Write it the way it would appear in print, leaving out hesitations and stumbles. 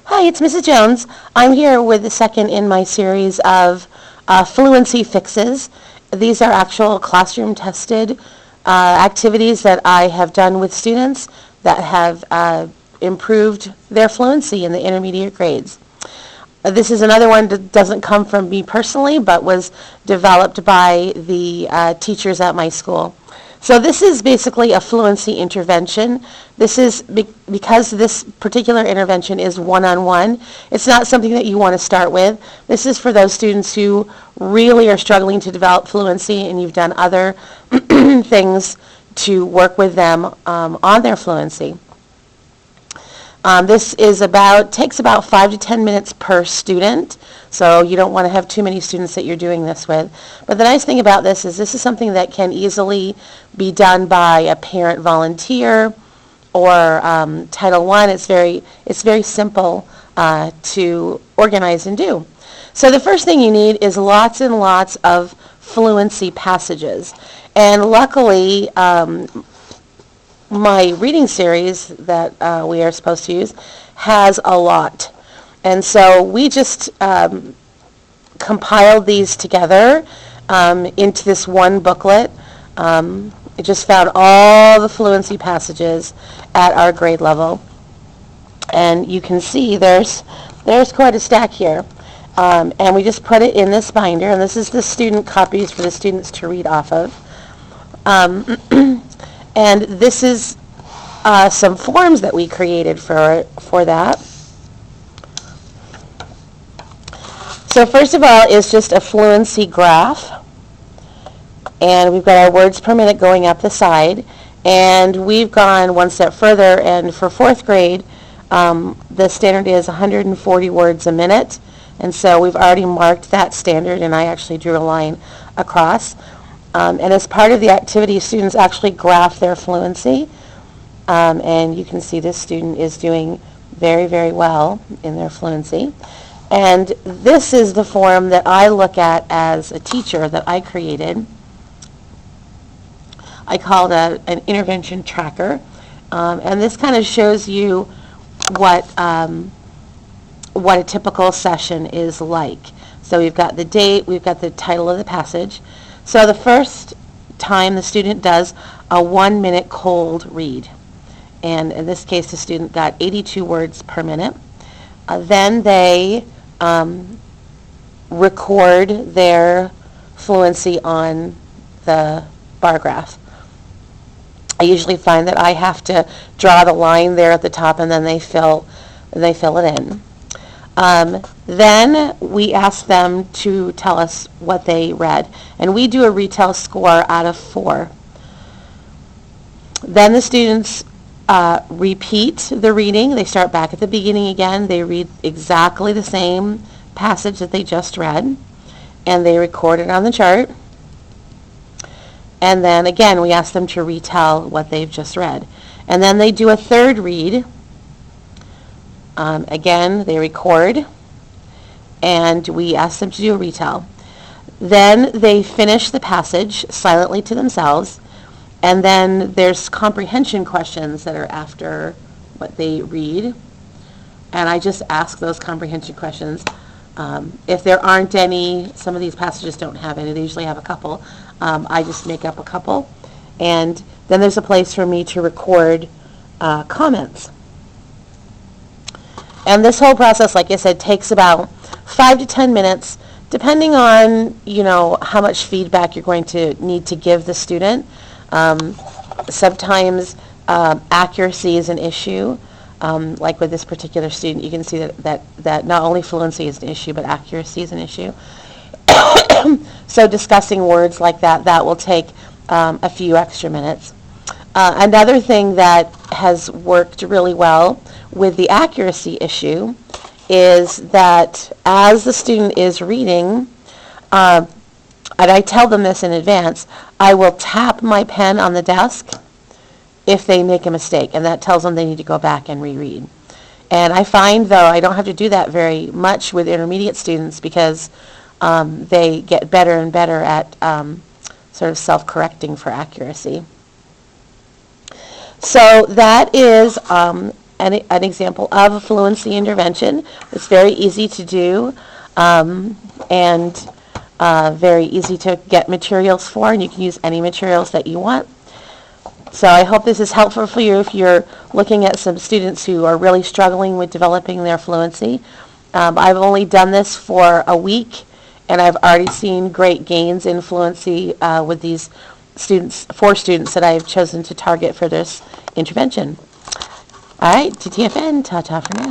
Hi, it's Mrs. Jones. I'm here with the second in my series of fluency fixes. These are actual classroom tested activities that I have done with students that have improved their fluency in the intermediate grades. This is another one that doesn't come from me personally, but was developed by the teachers at my school. So this is basically a fluency intervention. This is because this particular intervention is one-on-one. It's not something that you want to start with. This is for those students who really are struggling to develop fluency, and you've done other things to work with them on their fluency. This takes about 5 to 10 minutes per student, so you don't want to have too many students that you're doing this with. But the nice thing about this is something that can easily be done by a parent volunteer or Title I. It's very simple to organize and do. So the first thing you need is lots and lots of fluency passages. And luckily, my reading series that we are supposed to use has a lot. And so we just compiled these together into this one booklet. It just found all the fluency passages at our grade level. And you can see there's quite a stack here. And we just put it in this binder, and this is the student copies for the students to read off of. And this is some forms that we created for that. So first of all is just a fluency graph. And we've got our words per minute going up the side. And we've gone one step further, and for fourth grade, the standard is 140 words a minute. And so we've already marked that standard, and I actually drew a line across. And as part of the activity, students actually graph their fluency. And you can see this student is doing very, very well in their fluency. And this is the form that I look at as a teacher that I created. I called it an intervention tracker. And this kind of shows you what a typical session is like. So we've got the date, we've got the title of the passage. So the first time the student does a 1-minute cold read. And in this case, the student got 82 words per minute. Then they record their fluency on the bar graph. I usually find that I have to draw the line there at the top, and then they fill it in. Then we ask them to tell us what they read, and we do a retell score out of 4. Then the students repeat the reading. They start back at the beginning again. They read exactly the same passage that they just read, and they record it on the chart. And then again, we ask them to retell what they've just read. And then they do a third read. Again, they record, and we ask them to do a retell. Then they finish the passage silently to themselves, and then there's comprehension questions that are after what they read, and I just ask those comprehension questions. If there aren't any, some of these passages don't have any, they usually have a couple, I just make up a couple, and then there's a place for me to record comments. And this whole process, like I said, takes about 5 to 10 minutes, depending on, how much feedback you're going to need to give the student. Sometimes accuracy is an issue. Like with this particular student, you can see that not only fluency is an issue, but accuracy is an issue. So discussing words like that will take a few extra minutes. Another thing that has worked really well with the accuracy issue is that as the student is reading, and I tell them this in advance, I will tap my pen on the desk if they make a mistake, and that tells them they need to go back and reread. And I find, though, I don't have to do that very much with intermediate students because they get better and better at sort of self-correcting for accuracy. So that is an example of a fluency intervention. It's very easy to do, and very easy to get materials for, and you can use any materials that you want. So I hope this is helpful for you if you're looking at some students who are really struggling with developing their fluency. I've only done this for a week, and I've already seen great gains in fluency with these students, 4 students that I've chosen to target for this intervention. All right, TTFN, ta-ta for now.